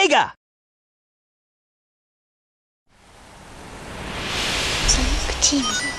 Sega! Sonic Team.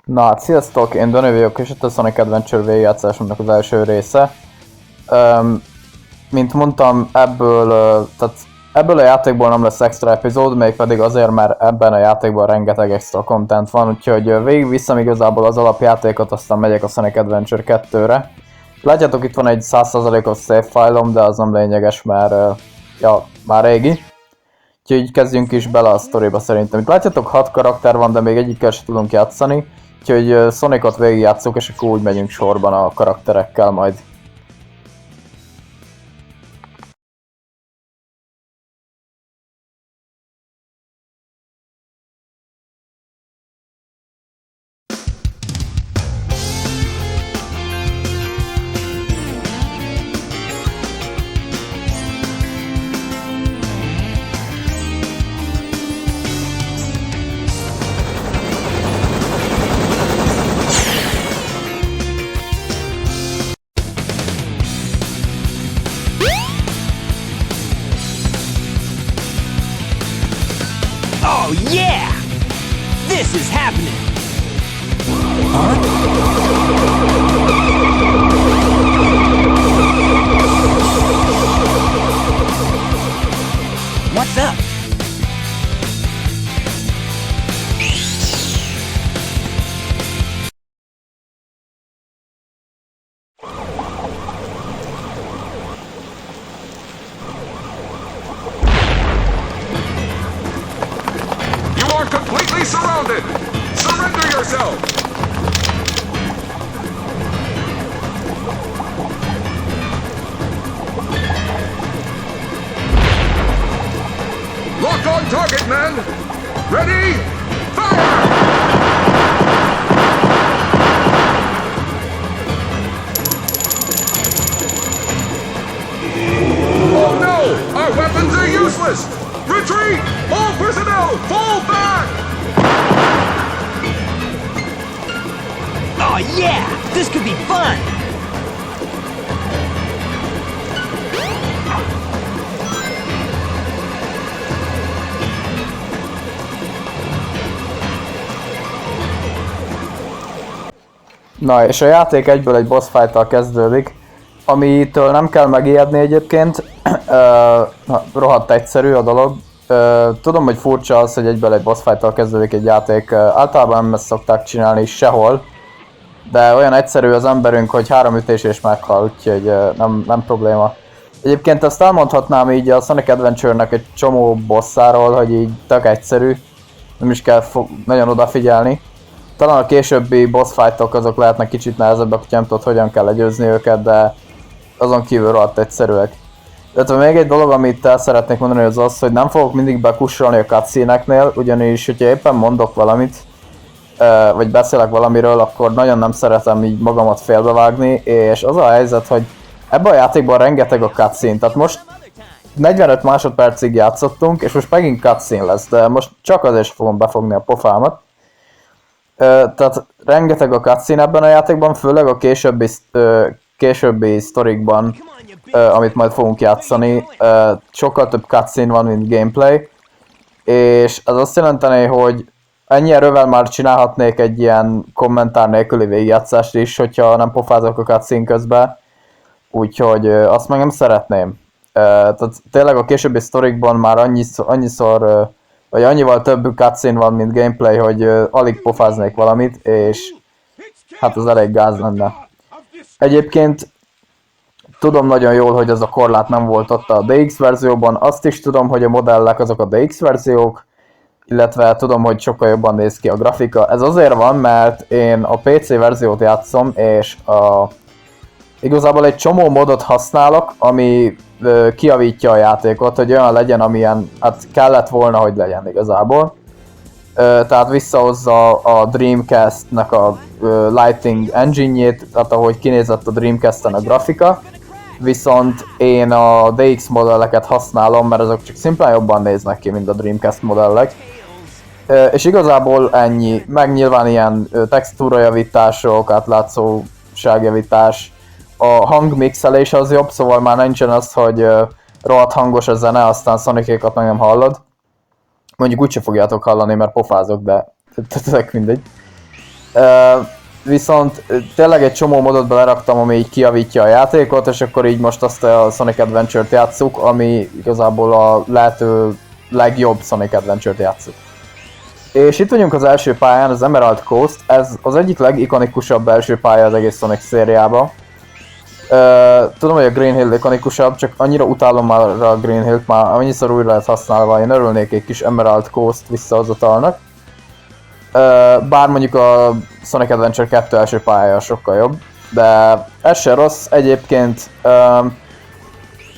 Na hát sziasztok, én Dani vagyok, és itt a Sonic Adventure végigjátszásomnak az első része. Mint mondtam, ebből a játékból nem lesz extra epizód, mégpedig azért, mert ebben a játékban rengeteg extra content van, úgyhogy végigviszem igazából az alapjátékot, aztán megyek a Sonic Adventure 2-re. Látjátok, itt van egy 100%-os save file-om, de az nem lényeges, mert már régi. Úgyhogy kezdjünk is bele a sztoriba szerintem. Itt látjátok 6 karakter van, de még egyikkel sem tudunk játszani. Úgyhogy Sonicot végigjátszok, és akkor úgy megyünk sorban a karakterekkel majd. Oh yeah! This is happening! What's up? Completely surrounded! Surrender yourself! Lock on target, men! Ready? Fire! Oh no! Our weapons are useless! Retreat! All personnel, fall back! Oh yeah! This could be fun! Na, és a játék egyből egy boss fight-tal kezdődik, amitől nem kell megijedni egyébként. Rohadt egyszerű a dolog. Tudom, hogy furcsa az, hogy egyből egy boss fight-tal kezdődik egy játék. Általában nem ezt szokták csinálni sehol. De olyan egyszerű az emberünk, hogy 3 ütés és meghal, úgyhogy nem probléma. Egyébként azt elmondhatnám így a Sonic Adventure-nek egy csomó bossáról, hogy így tök egyszerű. nem is kell nagyon odafigyelni. Talán a későbbi boss fightok azok lehetnek kicsit nehezebbek, hogy nem tudod hogyan kell legyőzni őket, de azon kívül rohadt egyszerűek. Illetve még egy dolog, amit el szeretnék mondani, az az, hogy nem fogok mindig bekussolni a cutscene-eknél, ugyanis, hogyha éppen mondok valamit, vagy beszélek valamiről, akkor nagyon nem szeretem így magamat félbevágni, és az a helyzet, hogy ebben a játékban rengeteg a cutscene, tehát most 45 másodpercig játszottunk, és most megint cutscene lesz, de most csak azért sem fogom befogni a pofámat. Tehát rengeteg a cutscene ebben a játékban, főleg a későbbi sztorikban, amit majd fogunk játszani, sokkal több cutscene van, mint gameplay, és ez azt jelenteni, hogy ennyi erővel már csinálhatnék egy ilyen kommentár nélküli végigjátszást is, hogyha nem pofázok a cutscene közben, úgyhogy azt meg nem szeretném. Tehát tényleg a későbbi sztorikban már annyiszor, vagy annyival több cutscene van, mint gameplay, hogy alig pofáznék valamit, és hát az elég gáz lenne. Egyébként tudom nagyon jól, hogy ez a korlát nem volt ott a DX verzióban, azt is tudom, hogy a modellek azok a DX verziók, illetve tudom, hogy sokkal jobban néz ki a grafika. Ez azért van, mert én a PC verziót játszom, és igazából egy csomó modot használok, ami kijavítja a játékot, hogy olyan legyen, amilyen hát kellett volna, hogy legyen igazából. Tehát visszahozza a Dreamcast-nek a lighting engine-jét, tehát ahogy kinézett a Dreamcast-en a grafika. Viszont én a DX modelleket használom, mert azok csak szimplán jobban néznek ki, mint a Dreamcast modellek. És igazából ennyi, meg nyilván ilyen textúrajavítások, átlátszóságjavítás, a hangmixelés az jobb, szóval már nincsen az, hogy rohadt hangos a zene, aztán Sonic-ékat meg nem hallod. Mondjuk úgyse fogjátok hallani, mert pofázok, de tényleg mindegy. Viszont tényleg egy csomó modot beleraktam, ami így kijavítja a játékot, és akkor így most azt a Sonic Adventure-t játsszuk, ami igazából a lehető legjobb Sonic Adventure-t játsszuk. És itt vagyunk az első pályán, az Emerald Coast, ez az egyik legikonikusabb első pálya az egész Sonic szériában. Tudom, hogy a Green Hill ikonikusabb, csak annyira utálom már a Green Hillt, már annyiszor újra lehet használva, én örülnék egy kis Emerald Coast visszahozatalnak. Bár mondjuk a Sonic Adventure 2 első pálya sokkal jobb, de ez se rossz. Egyébként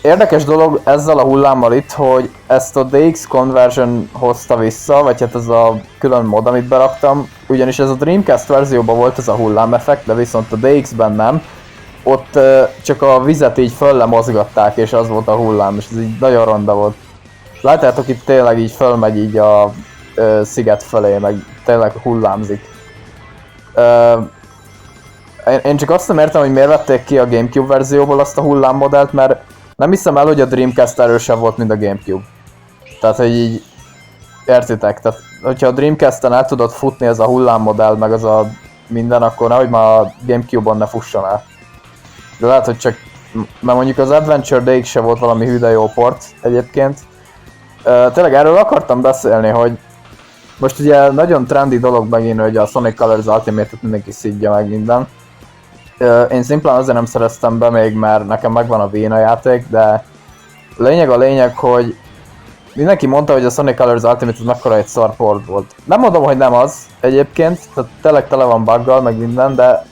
érdekes dolog ezzel a hullámmal itt, hogy ezt a DX Conversion hozta vissza, vagy hát ez a külön mod, amit beraktam, ugyanis ez a Dreamcast verzióban volt ez a hullámeffekt, de viszont a DX-ben nem. Ott csak a vizet így fölle mozgatták, és az volt a hullám, és ez így nagyon ronda volt. Látjátok, itt tényleg így fölmegy így a sziget felé, meg tényleg hullámzik. Én csak azt nem értem, hogy miért vették ki a Gamecube verzióból azt a hullámmodellt, mert nem hiszem el, hogy a Dreamcast erősebb volt, mint a Gamecube. Tehát, hogy így értitek, tehát hogyha a Dreamcast-en el tudod futni ez a hullámmodell, meg az a minden, akkor nehogy már a Gamecube-on ne fusson el. De lehet, hogy csak, mert mondjuk az Adventure DX se volt valami hű de jó port egyébként. Tényleg erről akartam beszélni, hogy most ugye nagyon trendy dolog megint, hogy a Sonic Colors Ultimate-et mindenki szidja meg minden. Én szimplán azért nem szereztem be még, mert nekem megvan a Wii-n a játék, de a lényeg, hogy mindenki mondta, hogy a Sonic Colors Ultimate az mekkora egy szar port volt. Nem mondom, hogy nem az egyébként, tehát tényleg tele van buggal meg minden, de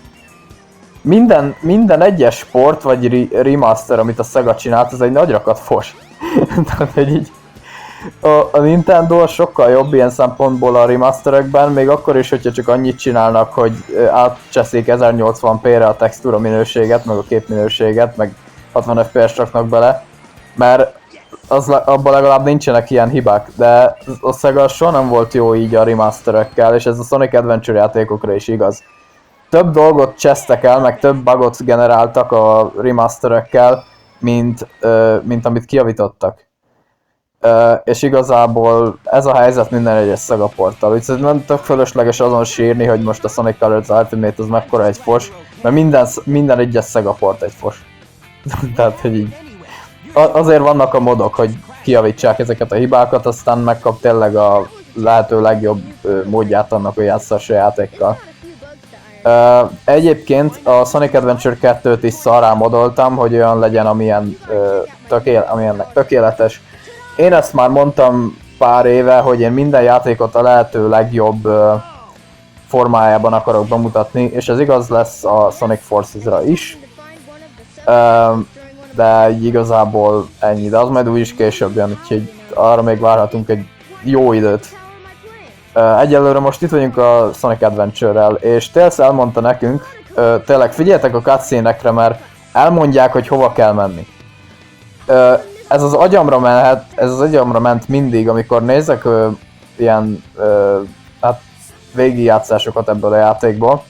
minden egyes port vagy remaster, amit a Sega csinált, az egy nagy rakat fos. Tehát, hogy így a Nintendo sokkal jobb ilyen szempontból a remasterekben, még akkor is, hogyha csak annyit csinálnak, hogy átcseszik 1080p-re a textúra minőséget, meg a kép minőséget, meg 60 FPS raknak bele, mert abban legalább nincsenek ilyen hibák, de a Sega soha nem volt jó így a remasterekkel, és ez a Sonic Adventure játékokra is igaz. Több dolgot csesztek el, meg több bugot generáltak a remasterekkel, mint amit kijavítottak. És igazából ez a helyzet minden egyes Sega porttal, úgyhogy nem tök fölösleges azon sírni, hogy most a Sonic Colors Ultimate az mekkora egy fos, mert minden egyes Sega port egy fos. Tehát, hogy így. Azért vannak a modok, hogy kijavítsák ezeket a hibákat, aztán megkap tényleg a lehető legjobb módját annak, hogy játszass a játékkal. Egyébként a Sonic Adventure 2-t is szarrá modoltam, hogy olyan legyen, amilyennek tökéletes. Én ezt már mondtam pár éve, hogy én minden játékot a lehető legjobb formájában akarok bemutatni, és ez igaz lesz a Sonic Forces-ra is. De igazából ennyi, de az majd úgyis később jön, úgyhogy arra még várhatunk egy jó időt. Egyelőre most itt vagyunk a Sonic Adventure-rel, és Tails elmondta nekünk, tényleg figyeljetek a cutscene-ekre, mert elmondják, hogy hova kell menni. Ez az agyamra ment mindig, amikor nézek ilyen végigjátszásokat ebből a játékból.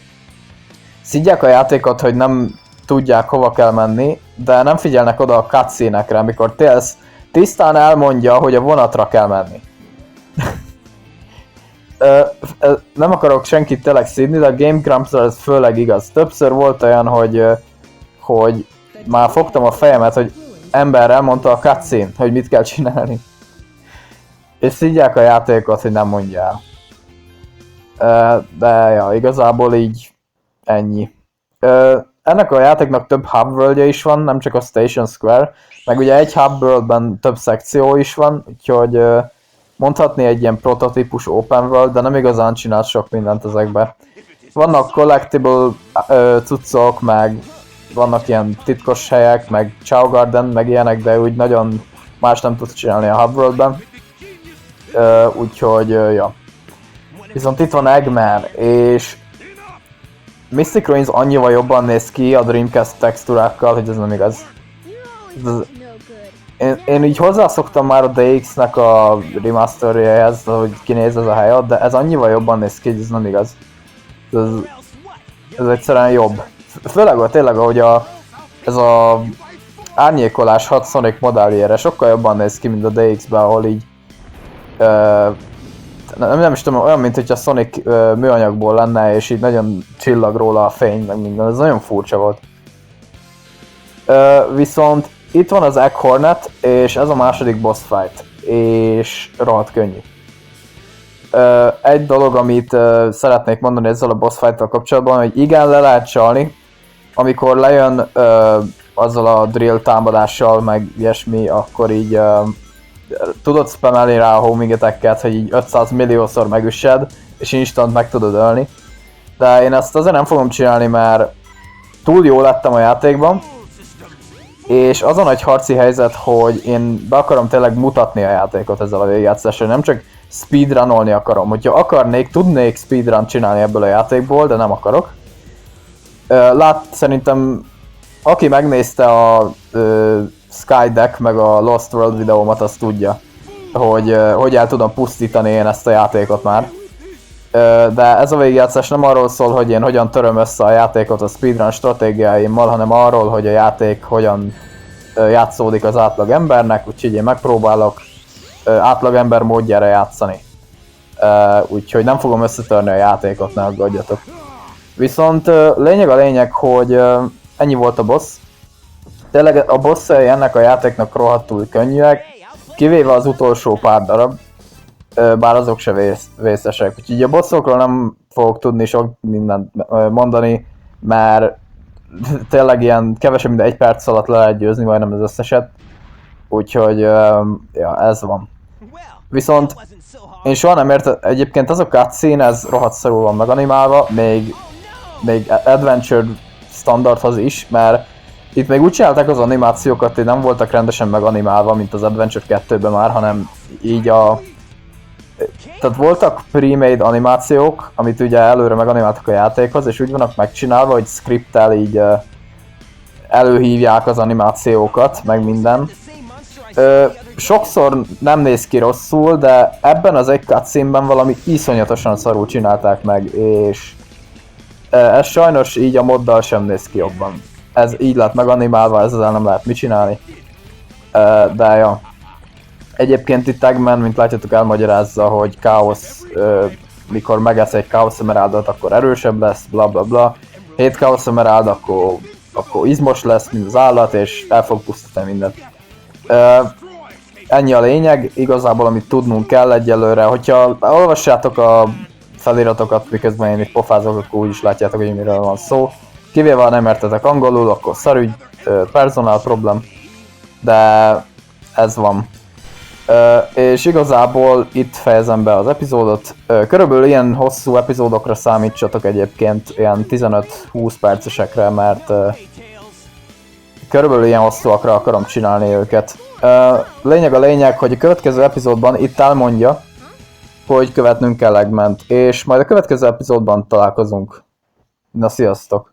Szidják a játékot, hogy nem tudják hova kell menni, de nem figyelnek oda a cutscene-ekre, amikor Tails tisztán elmondja, hogy a vonatra kell menni. Nem akarok senkit tényleg szidni, de a Game Grumps-ra ez főleg igaz. Többször volt olyan, hogy már fogtam a fejemet, hogy ember elmondta a cutscene, hogy mit kell csinálni. És szidják a játékot, hogy nem mondja el. De ja, igazából így ennyi. Ennek a játéknak több hub worldje is van, nem csak a Station Square, meg ugye egy hub worldben több szekció is van, úgyhogy mondhatni egy ilyen prototípus open world, de nem igazán csinál sok mindent ezekbe. Vannak collectible cuccok, meg vannak ilyen titkos helyek, meg Chow Garden, meg ilyenek, de úgy nagyon más nem tudsz csinálni a hub worldben. Úgyhogy ja. Viszont itt van Eggman, és Mystic Ruins annyival jobban néz ki a Dreamcast textúrákkal, hogy ez nem igaz. Én így hozzászoktam már a DX-nek a remasterjéhez, hogy kinéz ez a hely, de ez annyival jobban néz ki, hogy ez nem igaz. Ez egyszerűen jobb. Főleg tényleg, ahogy ez a árnyékolás hat Sonic modelljére sokkal jobban néz ki, mint a DX-ben, ahol így nem is tudom, olyan, mint hogyha Sonic műanyagból lenne, és így nagyon csillag róla a fény, meg minden, ez nagyon furcsa volt. Viszont itt van az Egg Hornet, és ez a második boss fight, és rohadt könnyű. Egy dolog, amit szeretnék mondani ezzel a boss fight-tal kapcsolatban, hogy igen, le lehet csalni, amikor lejön azzal a drill támadással, meg ilyesmi, akkor így tudod spamelni rá a homing attack-et, hogy így 500 milliószor megüssed, és instant meg tudod ölni. De én ezt azért nem fogom csinálni, mert túl jó lettem a játékban, és az a nagy harci helyzet, hogy én be akarom tényleg mutatni a játékot ezzel a végigjátszással, nem csak speedrunolni akarom. Hogyha akarnék, tudnék speedrun csinálni ebből a játékból, de nem akarok. Szerintem aki megnézte a Skydeck meg a Lost World videómat, az tudja, hogy el tudom pusztítani én ezt a játékot már. De ez a végigjátszás nem arról szól, hogy én hogyan töröm össze a játékot a speedrun stratégiáimmal, hanem arról, hogy a játék hogyan játszódik az átlag embernek, úgyhogy én megpróbálok átlag ember módjára játszani. Úgyhogy nem fogom összetörni a játékot, ne aggódjatok. Viszont lényeg a lényeg, hogy ennyi volt a boss. Tényleg a bosszai ennek a játéknak rohadtul könnyűek, kivéve az utolsó pár darab, bár azok se vészesek. Úgyhogy a bosszokról nem fogok tudni sok mindent mondani, mert tényleg ilyen kevesebb mint 1 perc alatt le lehet győzni majdnem az összeset. Úgyhogy ja, ez van. Viszont én soha nem értem, egyébként az a cutscene, ez rohadt szarul van meganimálva, még Adventure standardhoz is, mert itt még úgy csinálták az animációkat, hogy nem voltak rendesen meganimálva, mint az Adventure 2-ben már, hanem így tehát voltak pre-made animációk, amit ugye előre meganimáltak a játékhoz, és úgy vannak megcsinálva, hogy scripttel így előhívják az animációkat, meg minden. Sokszor nem néz ki rosszul, de ebben az egy cutscene-ben valami iszonyatosan szarul csinálták meg, és ez sajnos így a moddal sem néz ki jobban. Ez így lett meganimálva, ezzel nem lehet mit csinálni. De ja. Egyébként itt Eggman, mint látjátok, elmagyarázza, hogy Chaos, mikor megesz egy Chaos Emeraldot, akkor erősebb lesz, bla bla bla. 7 Chaos Emerald, akkor izmos lesz, mint az állat, és el fog pusztítani mindent. Ennyi a lényeg, igazából amit tudnunk kell egyelőre. Hogyha olvassátok a feliratokat, miközben én itt pofázok, akkor úgyis látjátok, hogy miről van szó. Kivéve, ha nem értetek angolul, akkor szarügy, personal problem, de ez van. És igazából itt fejezem be az epizódot. Körülbelül ilyen hosszú epizódokra számítsatok egyébként, ilyen 15-20 percesekre, mert körülbelül ilyen hosszúakra akarom csinálni őket. Lényeg a lényeg, hogy a következő epizódban itt elmondja, hogy követnünk kell Eggmant, és majd a következő epizódban találkozunk. Na, sziasztok!